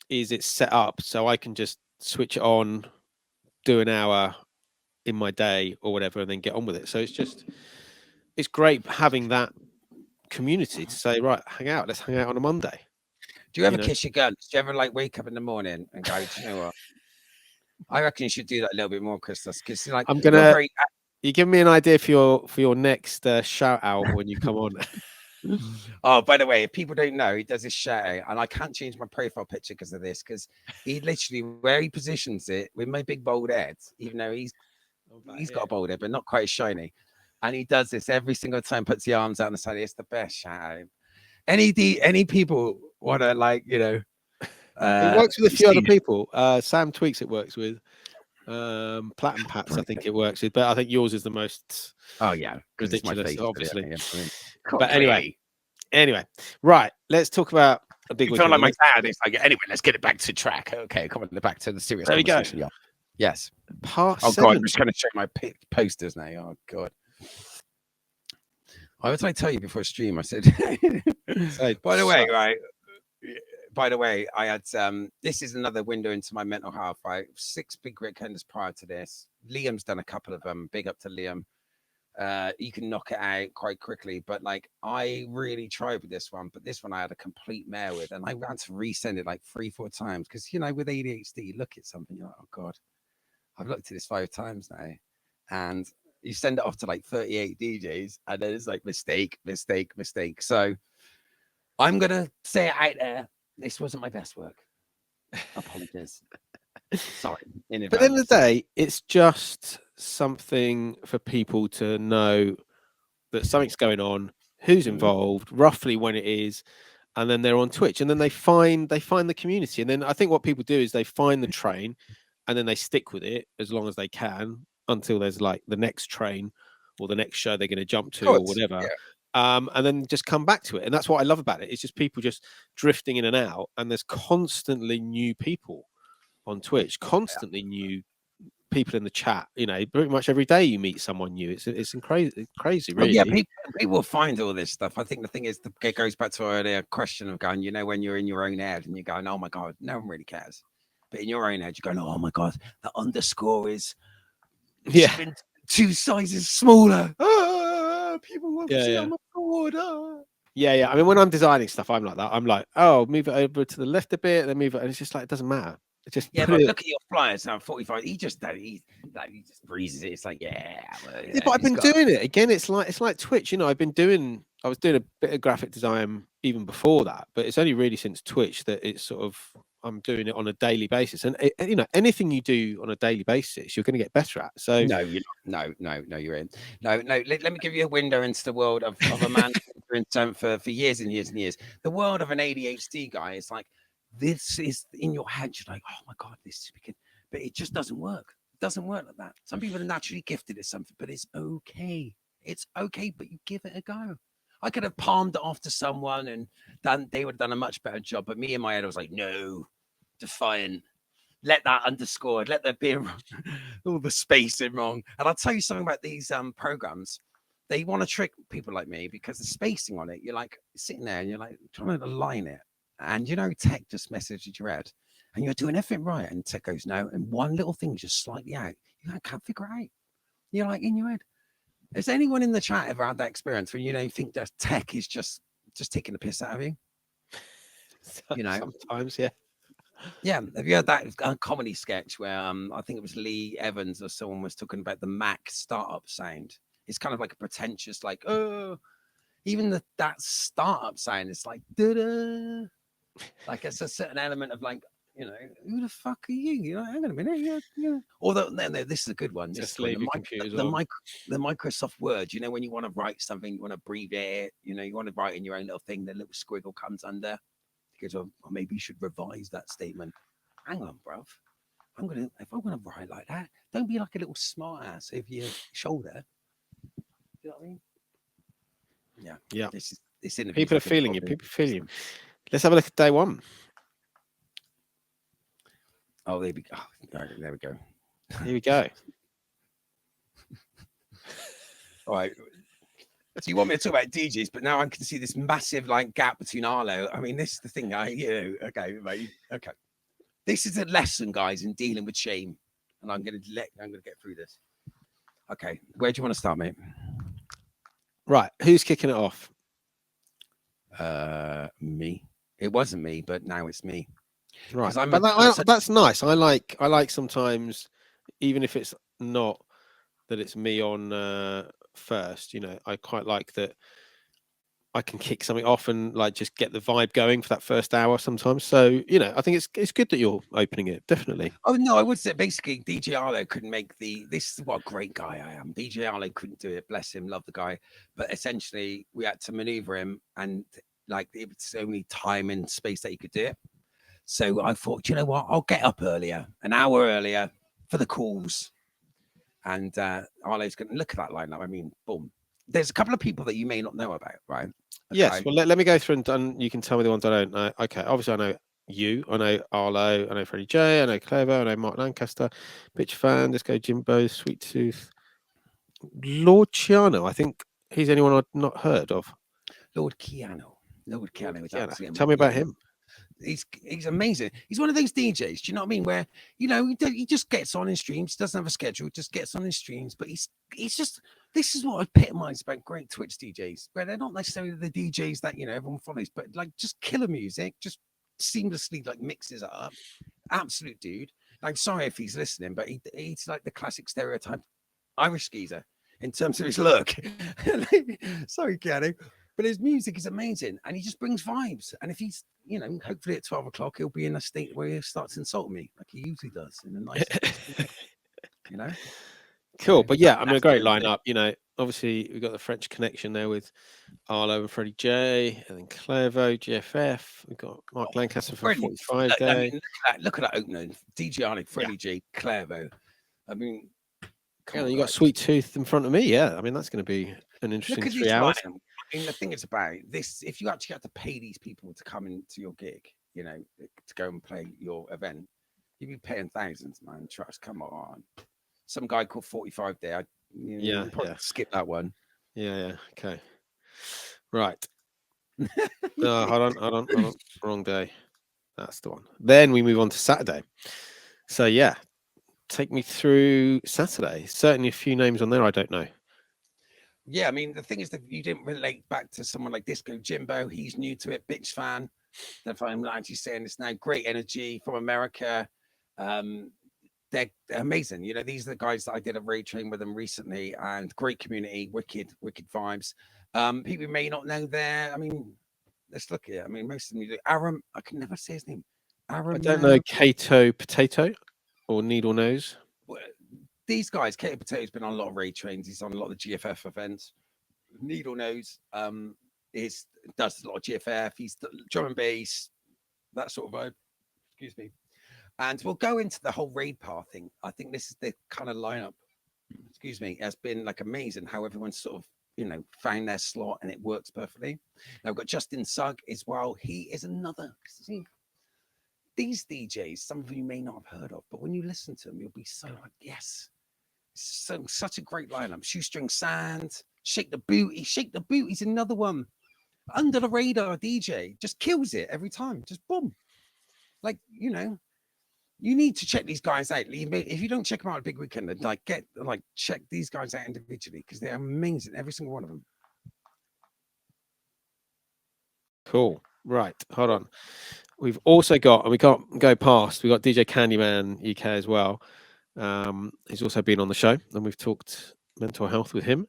S1: is it's set up so I can just switch it on, do an hour in my day or whatever, and then get on with it. So it's great having that community to say, right, let's hang out on a Monday.
S2: Do you ever
S1: You know,
S2: kiss your guns? Do you ever like wake up in the morning and go, do you know what? I reckon you should do that a little bit more, Criztoz, because like
S1: I'm
S2: you're
S1: gonna.
S2: very.
S1: You give me an idea for your next shout out when you come on.
S2: Oh, by the way, if people don't know, he does his shadow, and I can't change my profile picture because of this. Because he literally, where he positions it with my big bald head, even though he's got a bald head, but not quite as shiny, and he does this every single time. Puts the arms out on the side. It's the best shadow. Any people want to like
S1: It works with a few other
S2: see it?
S1: people. Sam Tweaks it works with. Platinum Pats, I think it works with, but I think yours is the most
S2: Oh yeah, because it's my
S1: ridiculous,
S2: face.
S1: obviously.
S2: I mean,
S1: But
S2: really.
S1: anyway, right. Let's talk about a big
S2: You feel
S1: weekend.
S2: like my dad. It's like anyway, let's get it back to track. Okay, come on, back to the serious
S1: There we go.
S2: conversation. Yeah. Yes.
S1: Part
S2: Oh God,
S1: 7.
S2: I'm just going to show my posters now. Oh God. I was I tell you before stream. I said. By the way, right. By the way, I had this is another window into my mental health. Right, 6 big weekends prior to this. Liam's done a couple of them. Big up to Liam. You can knock it out quite quickly, but like I really tried with this one, but this one I had a complete mare with, and I had to resend it like 3-4 times because with ADHD, you look at something, you're like, oh God, I've looked at this 5 times now, and you send it off to like 38 DJs, and then it's like mistake. So I'm gonna say it out there. This wasn't my best work. Apologies. Sorry. In advance.
S1: But at the end of the day, it's just something for people to know that something's going on, who's involved, roughly when it is, and then they're on Twitch, and then they find the community, and then I think what people do is they find the train, and then they stick with it as long as they can until there's like the next train or the next show they're going to jump to or whatever.
S2: Yeah.
S1: And then just come back to it, and that's what I love about it. It's just people just drifting in and out, and there's constantly new people on Twitch, constantly new people in the chat. Pretty much every day you meet someone new. It's crazy, really.
S2: Well, yeah, people find all this stuff. I think the thing is, it goes back to our earlier question of going, when you're in your own head and you're going, oh my God, no one really cares. But in your own head, you're going, oh my God, the underscore is been 2 sizes smaller. People want to see on my board.
S1: Yeah. I mean, when I'm designing stuff, I'm like that. I'm like, oh, move it over to the left a bit, then move it, and it's just like it doesn't matter. It just
S2: but look at your flyers now. 45. He just breezes it. It's like
S1: but I've been doing it again. It's like Twitch. I was doing a bit of graphic design even before that, but it's only really since Twitch that it's sort of I'm doing it on a daily basis. And anything you do on a daily basis, you're going to get better at. So
S2: no, you're not. No, you're in. No. Let me give you a window into the world of a man for years and years and years. The world of an ADHD guy is like this is in your head. You're like, oh my God, this is wicked, but it just doesn't work. It doesn't work like that. Some people are naturally gifted at something, but it's okay. It's okay, but you give it a go. I could have palmed it off to someone and they would have done a much better job. But me in my head, I was like, no, defiant. Let that underscore, let there be all the spacing wrong. And I'll tell you something about these programs. They want to trick people like me because the spacing on it, you're like sitting there and you're like trying to align it. And tech just messaged your head and you're doing everything right. And tech goes, no. And one little thing just slightly out. You can't figure it out. You're like in your head. Has anyone in the chat ever had that experience where you think that tech is just taking the piss out of you?
S1: Sometimes, yeah.
S2: Yeah, have you heard that comedy sketch where I think it was Lee Evans or someone was talking about the Mac startup sound? It's kind of like a pretentious, like, oh, even that startup sound is like, da-da. Like it's a certain element of like, who the fuck are you? Hang on a minute, yeah. Although no, this is a good one.
S1: Just leave your computers on.
S2: The Microsoft Word. When you want to write something, you want to abbreviate, you want to write in your own little thing, the little squiggle comes under. He goes, well, maybe you should revise that statement. Hang on, bruv. If I'm gonna write like that, don't be like a little smart ass over your shoulder. You know what I mean? Yeah.
S1: Yeah.
S2: This interview.
S1: People are feeling you. People feel you. Let's have a look at day one.
S2: Oh, there we go. Oh, there we go.
S1: Here we go.
S2: All right. So you want me to talk about DJs, but now I can see this massive like gap between Arlo. I mean, this is the thing. Okay, mate. Okay. This is a lesson, guys, in dealing with shame, and I'm gonna get through this. Okay, where do you want to start, mate?
S1: Right, who's kicking it off?
S2: Me. It wasn't me, but now it's me.
S1: Right, but that's nice. I like sometimes, even if it's not that it's me on first. You know, I quite like that. I can kick something off and like just get the vibe going for that first hour sometimes. So, you know, I think it's good that you're opening it, definitely.
S2: Oh no, I would say basically DJ Arlo couldn't make this is what a great guy I am. DJ Arlo couldn't do it, bless him, love the guy. But essentially we had to maneuver him, and like it was only time and space that he could do it. So I thought, you know what, I'll get up earlier, an hour earlier for the calls. And Arlo's gonna look at that lineup. I mean, boom. There's a couple of people that you may not know about, right? Okay.
S1: Yes. Well, let me go through and you can tell me the ones I don't know. Okay. Obviously, I know you. I know Arlo. I know Freddie J. I know Clever. I know Mark Lancaster. Bitch Fan. Disco Jimbo. Sweet Tooth. Lord Chiano. I think he's anyone I've not heard of.
S2: Lord Chiano.
S1: Tell me about him.
S2: He's amazing. He's one of those DJs. Do you know what I mean? Where he just gets on his streams, doesn't have a schedule, just gets on his streams. But he's just, this is what epitomizes about great Twitch DJs, where they're not necessarily the DJs that everyone follows, but like just killer music, just seamlessly like mixes it up. Absolute dude. I'm sorry if he's listening, but he's like the classic stereotype Irish geezer in terms of his look. Sorry, Keanu. But his music is amazing, and he just brings vibes. And if he's, hopefully at 12 o'clock, he'll be in a state where he starts insulting me, like he usually does, in a nice,
S1: Cool. But yeah, I mean, a great lineup. Obviously we've got the French connection there with Arlo and Freddie J, and then Clevo, GFF. We've got Mark Lancaster for 45 Day.
S2: I mean, look at that opening. DJ Arlo, Freddie J, Clevo. I mean,
S1: you got Sweet Tooth in front of me. Yeah, I mean, that's going to be an interesting 3 hours.
S2: I mean, the thing is about this, if you actually had to pay these people to come into your gig, to go and play your event, you'd be paying thousands, man. Trust, come on. Some guy called 45 Day. Skip that one.
S1: Yeah. Okay. Right. Hold on. Wrong day. That's the one. Then we move on to Saturday. So yeah, take me through Saturday. Certainly a few names on there I don't know.
S2: Yeah, I mean, the thing is that you didn't relate back to someone like Disco Jimbo. He's new to it, Bitch Fan. If I'm actually saying this now, great energy from America. They're amazing. These are the guys that I did a raid train with them recently, and great community, wicked vibes. People may not know there. I mean, let's look here. I mean, most of them, Aram, I can never say his name. Aram,
S1: I don't know, Kato Potato or Needle Nose.
S2: These guys, Kato Potato's been on a lot of raid trains. He's on a lot of the GFF events. Needle Nose does a lot of GFF. He's drum and bass, that sort of vibe. Excuse me. And we'll go into the whole raid par thing. I think this is the kind of lineup. Excuse me. Has been like amazing how everyone's sort of found their slot and it works perfectly. Now we've got Justin Sugg as well. He is another. See, these DJs, some of you may not have heard of, but when you listen to them, you'll be so like, yes. Such a great lineup. Shoestring Sand, Shake the Booty. He's another one. Under the radar DJ, just kills it every time. Just boom. Like, you need to check these guys out. If you don't check them out at Big Weekend, check these guys out individually because they're amazing, every single one of them.
S1: Cool. Right. Hold on. We've also got, and we can't go past, we've got DJ Candyman UK as well. He's also been on the show, and we've talked mental health with him.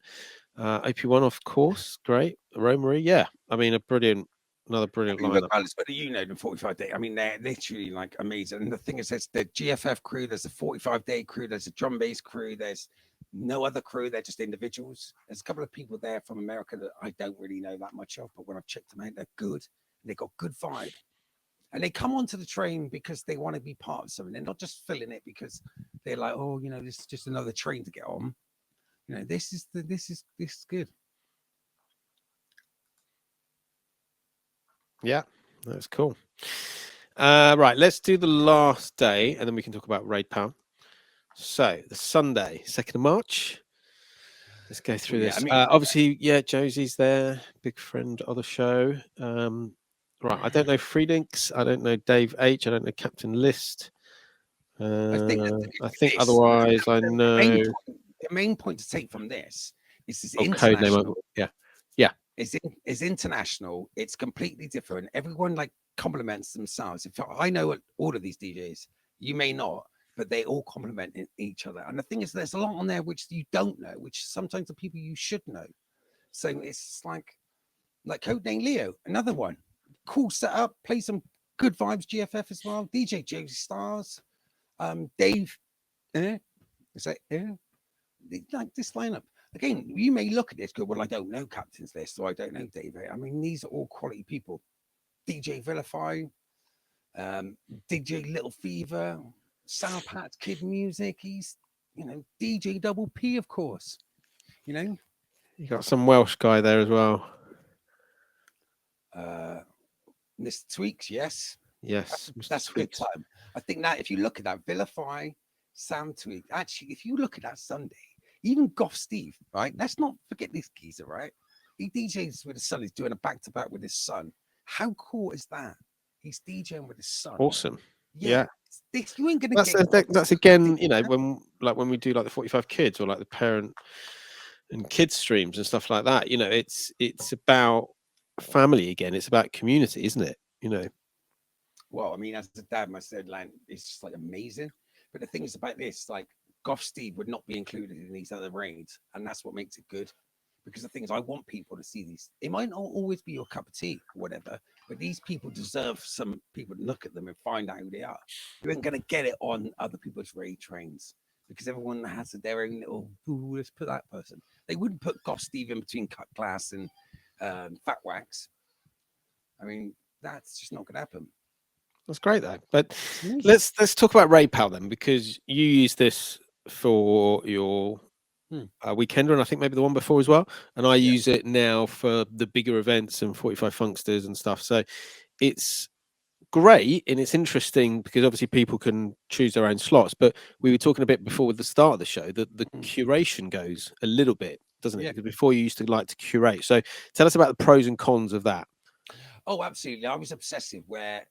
S1: AP1, of course, great. Romery, yeah. I mean, another brilliant lineup.
S2: But the 45 Day. I mean, they're literally like amazing. And the thing is, there's the GFF crew, there's a 45 Day crew, there's a drum bass crew, there's no other crew. They're just individuals. There's a couple of people there from America that I don't really know that much of, but when I've checked them out, they're good. They got good vibe. And they come onto the train because they want to be part of something. They're not just filling it because they're like, oh, this is just another train to get on. This is good.
S1: Yeah, that's cool. Right, let's do the last day, and then we can talk about Raid Power. So the Sunday, 2nd of March. Let's go through
S2: Well, yeah,
S1: this.
S2: I mean,
S1: Obviously, yeah, Josie's there, big friend of the show. Right, I don't know Freelinks. I don't know Dave H. I don't know Captain List.
S2: I think
S1: I think
S2: this,
S1: otherwise I
S2: main
S1: know.
S2: point, the main point to take from this is it's
S1: Oh, code name.
S2: international.
S1: Yeah, yeah.
S2: It's international. It's completely different. Everyone like compliments themselves. In fact, I know all of these DJs. You may not, but they all compliment each other. And the thing is, there's a lot on there which you don't know, which sometimes the people you should know. So it's like Codename Leo, another one. Cool setup. Play some good vibes. GFF as well. DJ Josie Stars. Dave. Is that like this lineup? Again, you may look at this, go, well, I don't know Captain's List, or I don't know David. I mean, these are all quality people. DJ Vilify, DJ Little Fever, Sour Patch Kid Music. He's, DJ Double P, of course.
S1: You got some Welsh guy there as well.
S2: Mr. Tweaks, yes.
S1: Yes,
S2: That's a good time. I think that if you look at that, Vilify, Sam Tweak, actually, if you look at that Sunday, even Goth Steve, right? Let's not forget this geezer, right? He DJs with his son. He's doing a back-to-back with his son. How cool is that? He's DJing with his son.
S1: Awesome. Yeah.
S2: This, you ain't gonna
S1: that's again, when we do like the 45 kids or like the parent and kids streams and stuff like that, it's about family again. It's about community, isn't it?
S2: Well, I mean, as a dad, my third line is just like amazing. But the thing is about this, like Goth Steve would not be included in these other raids, and that's what makes it good. Because the thing is, I want people to see these. It might not always be your cup of tea, or whatever, but these people deserve some people to look at them and find out who they are. You ain't gonna get it on other people's raid trains because everyone has their own little. Ooh, let's put that person. They wouldn't put Goth Steve in between Cut Glass and Fat Wax. I mean, that's just not gonna happen.
S1: That's great though. But let's talk about Raid Pal then, because you use this for your weekender, and I think maybe the one before as well. And I use it now for the bigger events and 45 Funksters and stuff. So it's great and it's interesting because obviously people can choose their own slots. But we were talking a bit before with the start of the show that the curation goes a little bit, doesn't it? Because before you used to like to curate. So tell us about the pros and cons of that.
S2: Oh, absolutely. I was obsessive where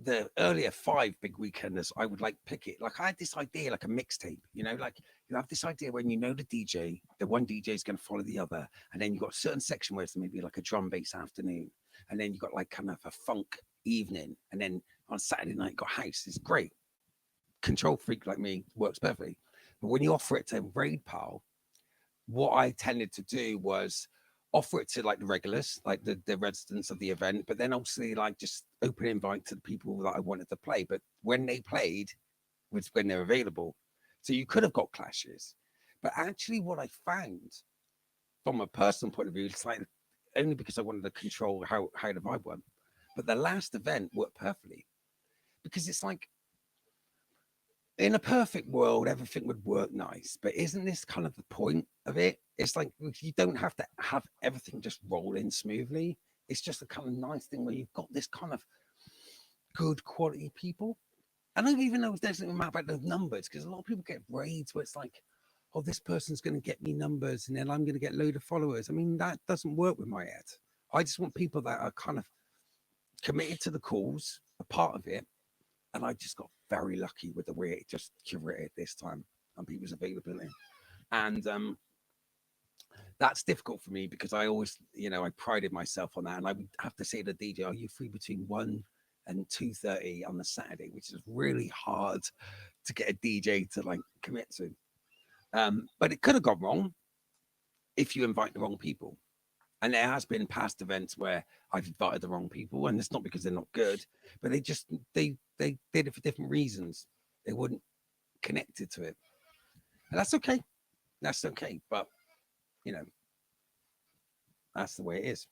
S2: the earlier 5 big weekenders, I would like pick it. Like I had this idea, like a mixtape, like you have this idea when the DJ, the one DJ is going to follow the other. And then you've got a certain section where it's maybe like a drum bass afternoon. And then you've got like kind of a funk evening. And then on Saturday night, got house. It's great. Control freak like me works perfectly. But when you offer it to Raid Pal, what I tended to do was offer it to like the regulars, like the residents of the event, but then obviously like just open invite to the people that I wanted to play. But when they played was when they're available. So you could have got clashes. But actually what I found from a personal point of view, it's like only because I wanted to control how the vibe went. But the last event worked perfectly. Because it's like in a perfect world, everything would work nice. But isn't this kind of the point of it? It's like you don't have to have everything just roll in smoothly. It's just a kind of nice thing where you've got this kind of good quality people. I don't even know if there's anything about those numbers because a lot of people get raids where it's like, oh, this person's going to get me numbers and then I'm going to get a load of followers. I mean, that doesn't work with my head. I just want people that are kind of committed to the cause, a part of it. And I just got very lucky with the way it just curated this time and people's availability. And that's difficult for me because I always, I prided myself on that. And I would have to say to the DJ, are you free between 1 and 2:30 on the Saturday, which is really hard to get a DJ to like commit to. But it could have gone wrong if you invite the wrong people. And there has been past events where I've invited the wrong people, and it's not because they're not good, but they did it for different reasons. They weren't connected to it, and that's okay. That's okay, but that's the way it is.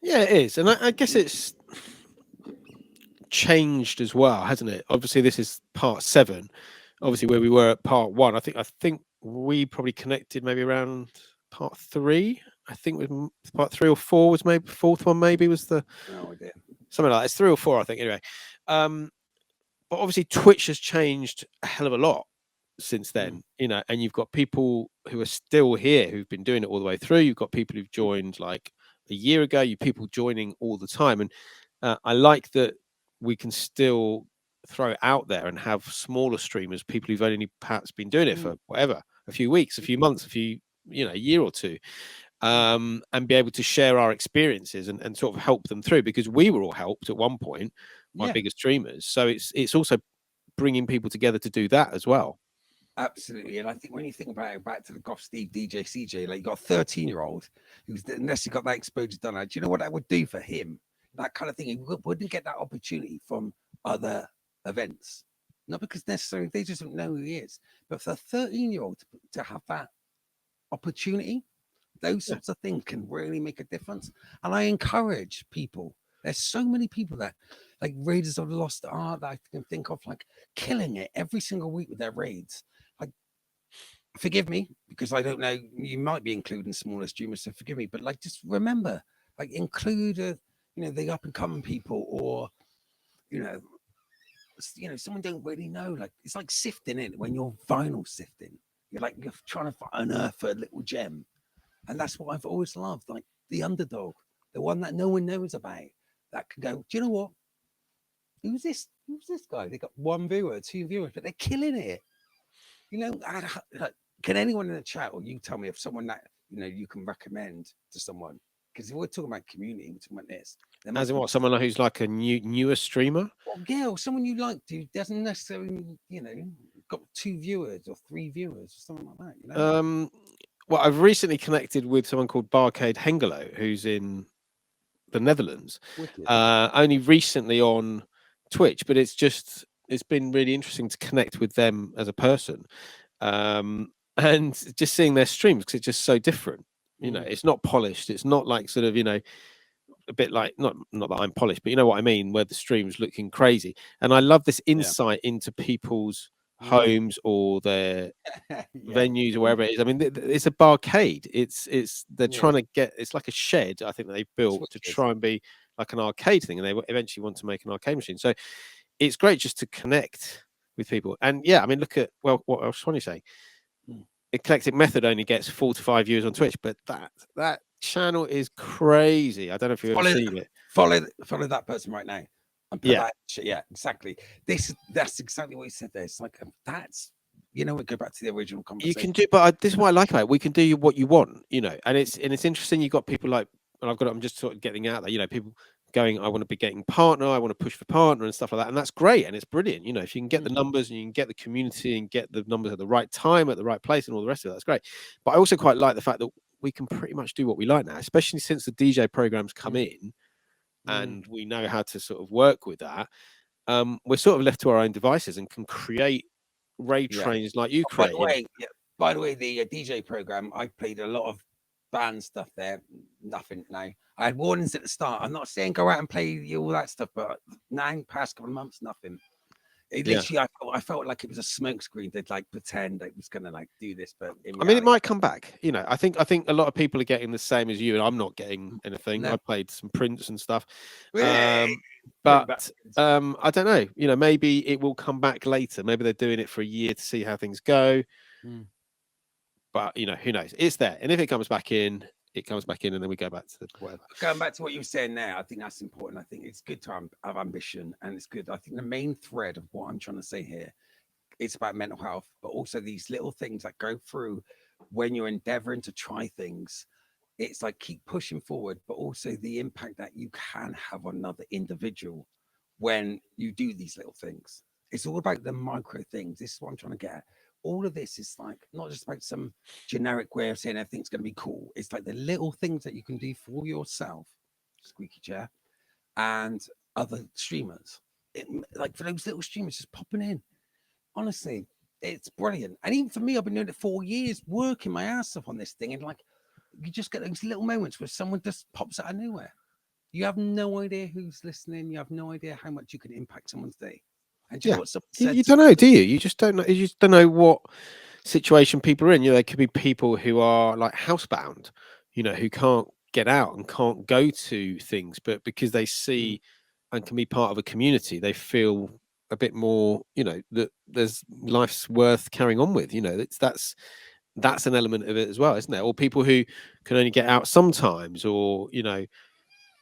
S1: Yeah, it is, and I guess it's changed as well, hasn't it? Obviously, this is part 7. Obviously, where we were at part 1, I think we probably connected maybe around part 3. I think it was part 3 or 4 was maybe 4th one. Maybe was the something like that. It's 3 or 4, I think. Anyway, but obviously Twitch has changed a hell of a lot since then, and you've got people who are still here who've been doing it all the way through. You've got people who've joined like a year ago. You people joining all the time, and I like that we can still throw it out there and have smaller streamers, people who've only perhaps been doing it for whatever, a few weeks, a few months, a year or two, and be able to share our experiences and sort of help them through, because we were all helped at one point by bigger streamers. So it's also bringing people together to do that as well.
S2: Absolutely. And I think when you think about it, back to the Goth Steve DJ CJ, like you got a 13-year-old who's, unless he got that exposure done, do you know what that would do for him? That kind of thing. He wouldn't get that opportunity from other events. Not because necessarily they just don't know who he is, but for a 13-year-old to have that opportunity, those sorts of things can really make a difference. And I encourage people. There's so many people that, like Raiders of the Lost Art, that I can think of, like killing it every single week with their raids. Like, forgive me because I don't know. You might be including smaller streamers, so forgive me. But like, just remember, like, include the up and coming people, or someone don't really know. Like, it's like sifting it when you're vinyl sifting. You're trying to unearth a little gem. And that's what I've always loved, like the underdog, the one that no one knows about, that can go, do you know what? Who's this guy? They got 1 viewer, 2 viewers, but they're killing it. Can anyone in the chat, or you tell me if someone that, you can recommend to someone? Because if we're talking about community, we're talking about this.
S1: As in what? Someone who's like a newer streamer?
S2: Well, yeah, or someone you like who doesn't necessarily, got 2 viewers or 3 viewers or something like that,
S1: Well, I've recently connected with someone called Barcade Hengelo, who's in the Netherlands, only recently on Twitch, but it's been really interesting to connect with them as a person, and just seeing their streams, because it's just so different. It's not polished. It's not like sort of, a bit like, not that I'm polished, but you know what I mean, where the stream's looking crazy. And I love this insight into people's homes or their venues or wherever it is. I mean, it's a barcade. They're trying to get, it's like a shed, I think, that they built to try and be like an arcade thing, and they eventually want to make an arcade machine. So it's great just to connect with people. And yeah, I mean, look at, well, what else want to say? Eclectic Method only gets 4 to 5 views on Twitch, but that channel is crazy. I don't know if you've ever seen it.
S2: Follow that person right now. Yeah, exactly. That's exactly what you said there. It's like, that's, we go back to the original conversation.
S1: You can do, but this is what I like about it. We can do what you want, and it's interesting. You've got people like, and I'm just sort of getting out there, people going, I want to be getting partner, I want to push for partner and stuff like that. And that's great. And it's brilliant. If you can get the numbers and you can get the community and get the numbers at the right time, at the right place, and all the rest of it, that's great. But I also quite like the fact that we can pretty much do what we like now, especially since the DJ programs come in and we know how to sort of work with that. We're sort of left to our own devices and can create raid trains like you create.
S2: By the way, the DJ program, I played a lot of band stuff there. Nothing now. I had warnings at the start. I'm not saying go out and play all that stuff, but now, past couple of months, nothing. It literally, I felt like it was a smoke screen. They'd like pretend it was gonna like do this, but
S1: I mean, it might come back. I think a lot of people are getting the same as you, and I'm not getting anything. I played some Prince and stuff, but I don't know. Maybe it will come back later. Maybe they're doing it for a year to see how things go. But who knows? It's there, and if it comes back in, it comes back in, and then we go back to whatever.
S2: Going back to what you were saying there, I think that's important. I think it's good to have ambition, and it's good. I think the main thread of what I'm trying to say here, it's about mental health, but also these little things that go through when you're endeavoring to try things. It's like keep pushing forward, but also the impact that you can have on another individual when you do these little things. It's all about the micro things. This is what I'm trying to get at. All of this is like not just about some generic way of saying everything's going to be cool. It's like the little things that you can do for yourself, squeaky chair, and other streamers. Like for those little streamers just popping in. Honestly, it's brilliant. And even for me, I've been doing it 4 years, working my ass off on this thing. And like, you just get those little moments where someone just pops out of nowhere. You have no idea who's listening. You have no idea how much you can impact someone's day. And you
S1: don't know, do you? You just don't know. You just don't know what situation people are in. There could be people who are like housebound, who can't get out and can't go to things, but because they see and can be part of a community, they feel a bit more, you know, that there's life's worth carrying on with, you know, that's an element of it as well, isn't there? Or people who can only get out sometimes, or, you know,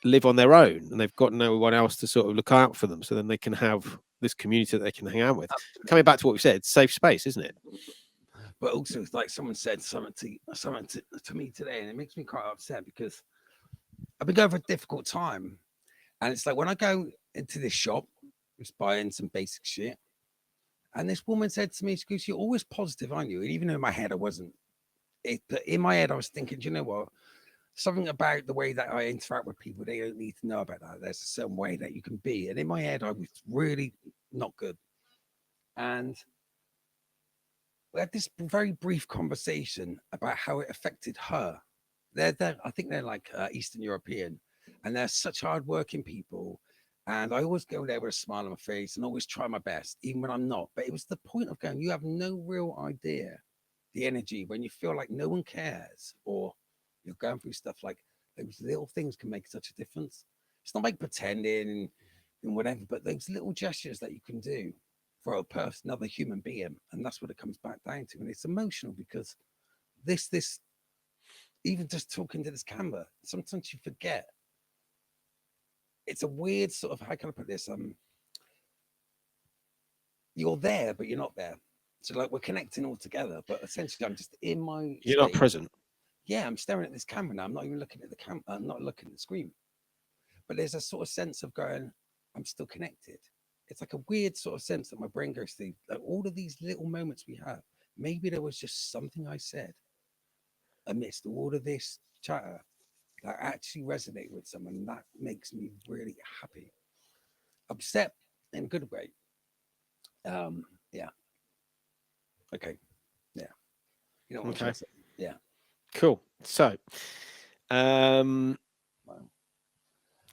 S1: live on their own and they've got no one else to sort of look out for them, so then they can have this community that they can hang out with. Coming back to what we said, safe space, isn't it?
S2: But also, like someone said something to me today, and it makes me quite upset because I've been going for a difficult time. And it's like when I go into this shop, just buying some basic shit, and this woman said to me, she goes, "You're always positive, aren't you?" And even though in my head I wasn't, but in my head I was thinking, do you know what? Something about the way that I interact with people, they don't need to know about that. There's a certain way that you can be. And in my head, I was really not good. And we had this very brief conversation about how it affected her. I think they're like Eastern European, and they're such hardworking people. And I always go there with a smile on my face and always try my best, even when I'm not. But it was the point of going, you have no real idea the energy when you feel like no one cares, or you're going through stuff like those little things can make such a difference. It's not like pretending and whatever, but those little gestures that you can do for a person, another human being, and that's what it comes back down to. And it's emotional because this even just talking to this camera, sometimes you forget. It's a weird sort of, how can I put this? You're there, but you're not there. So like we're connecting all together, but essentially I'm just in my
S1: You're not
S2: space.
S1: present.
S2: Yeah, I'm staring at this camera now. I'm not even looking at the camera. I'm not looking at the screen. But there's a sort of sense of going, I'm still connected. It's like a weird sort of sense that my brain goes through. Like all of these little moments we have. Maybe there was just something I said amidst all of this chatter that actually resonated with someone. And that makes me really happy. Upset in a good way. Yeah. Okay. Yeah. You know what I'm trying
S1: Okay,
S2: to say? Yeah.
S1: cool. So um
S2: Wow.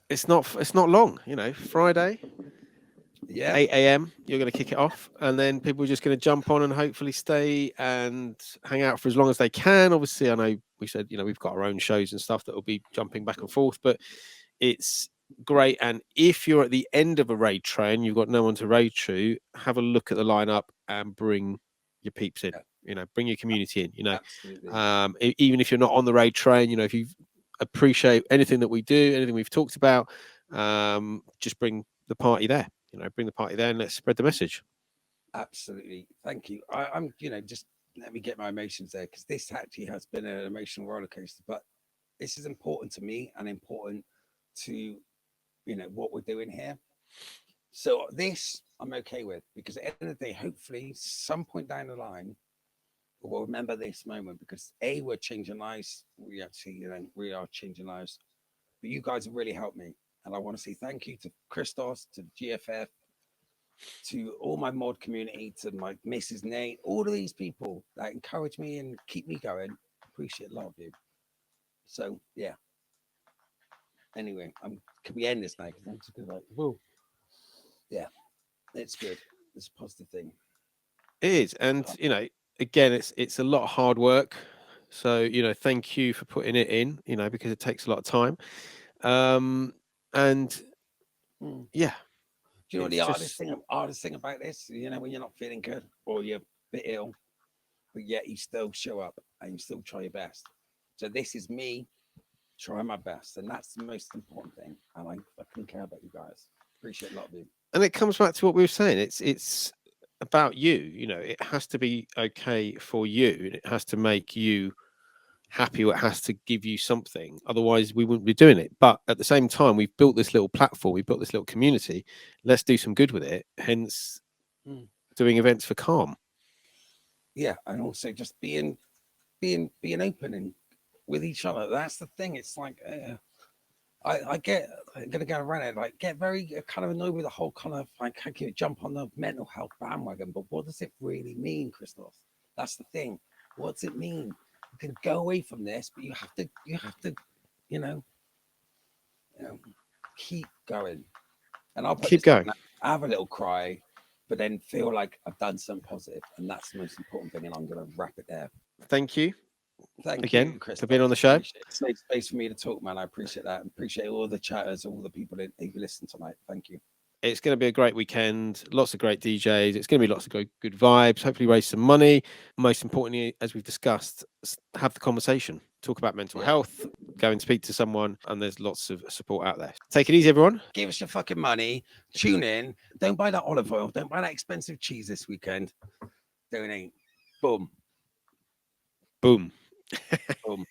S1: it's not long, you know. Friday,
S2: Yeah.
S1: 8 a.m. You're going to kick it off, and then people are just going to jump on and hopefully stay and hang out for as long as they can. Obviously, I know we said, you know, we've got our own shows and stuff that will be jumping back and forth, but it's great. And if you're at the end of a raid train, you've got no one to raid to, have a look at the lineup and bring your peeps in.
S2: Yeah.
S1: You know, bring your community in. You know,
S2: Absolutely.
S1: even if you're not on the raid train, you know, if you appreciate anything that we do, anything we've talked about, just bring the party there. You know, bring the party there and let's spread the message.
S2: Absolutely. Thank you. I'm, just let me get my emotions there because this actually has been an emotional roller coaster, but this is important to me and important to, what we're doing here. So this I'm okay with because at the end of the day, hopefully, some point down the line, we'll remember this moment because we're changing lives. We actually, we are changing lives. But you guys have really helped me. And I want to say thank you to Criztoz, to GFF, to all my mod community, to my Mrs. Nate, all of these people that encourage me and keep me going. Appreciate a lot of you. So yeah. Anyway, can we end this now? Because I'm just gonna like, whoa. Yeah, it's good. It's a positive thing.
S1: It is, and you know, again, it's a lot of hard work. So you know, thank you for putting it in. You know, because it takes a lot of time. And
S2: Mm.
S1: yeah,
S2: Do you know what
S1: it's
S2: the
S1: just
S2: hardest thing about this? When you're not feeling good or you're a bit ill, but yet you still show up and you still try your best. So this is me trying my best, and that's the most important thing. And I fucking care about you guys. Appreciate a lot of you.
S1: and it comes back to what we were saying. It's about you. You know, it has to be okay for you, and it has to make you happy, or it has to give you something. Otherwise, we wouldn't be doing it. But at the same time, we've built this little platform, we've built this little community. Let's do some good with it. Hence,
S2: Mm.
S1: doing events for Calm.
S2: Yeah, and also just being open and with each other. That's the thing. It's like I'm gonna go around it. Like get very kind of annoyed with the whole kind of like how can you jump on the mental health bandwagon, but what does it really mean, Criztoz? That's the thing. What does it mean? You can go away from this, but you have to, you know, you know, keep going. And I'll put
S1: Keep
S2: this down.
S1: going.
S2: Have a little cry, but then feel like I've done something positive, and that's the most important thing. And I'm gonna wrap it there.
S1: Thank you
S2: Thank
S1: again
S2: you,
S1: for being on
S2: Criztoz.
S1: the show.
S2: Appreciate it. Safe space for me to talk, man. I appreciate that. Appreciate all the chatters, all the people that you listened tonight. Thank you.
S1: It's going to be a great weekend. Lots of great DJs. It's going to be lots of good vibes. Hopefully, raise some money. Most importantly, as we've discussed, have the conversation. Talk about mental health. Go and speak to someone, and there's lots of support out there. Take it easy, everyone.
S2: Give us your fucking money. Tune in. Don't buy that olive oil. Don't buy that expensive cheese this weekend. Donate. Boom.
S1: Boom.
S2: Boom.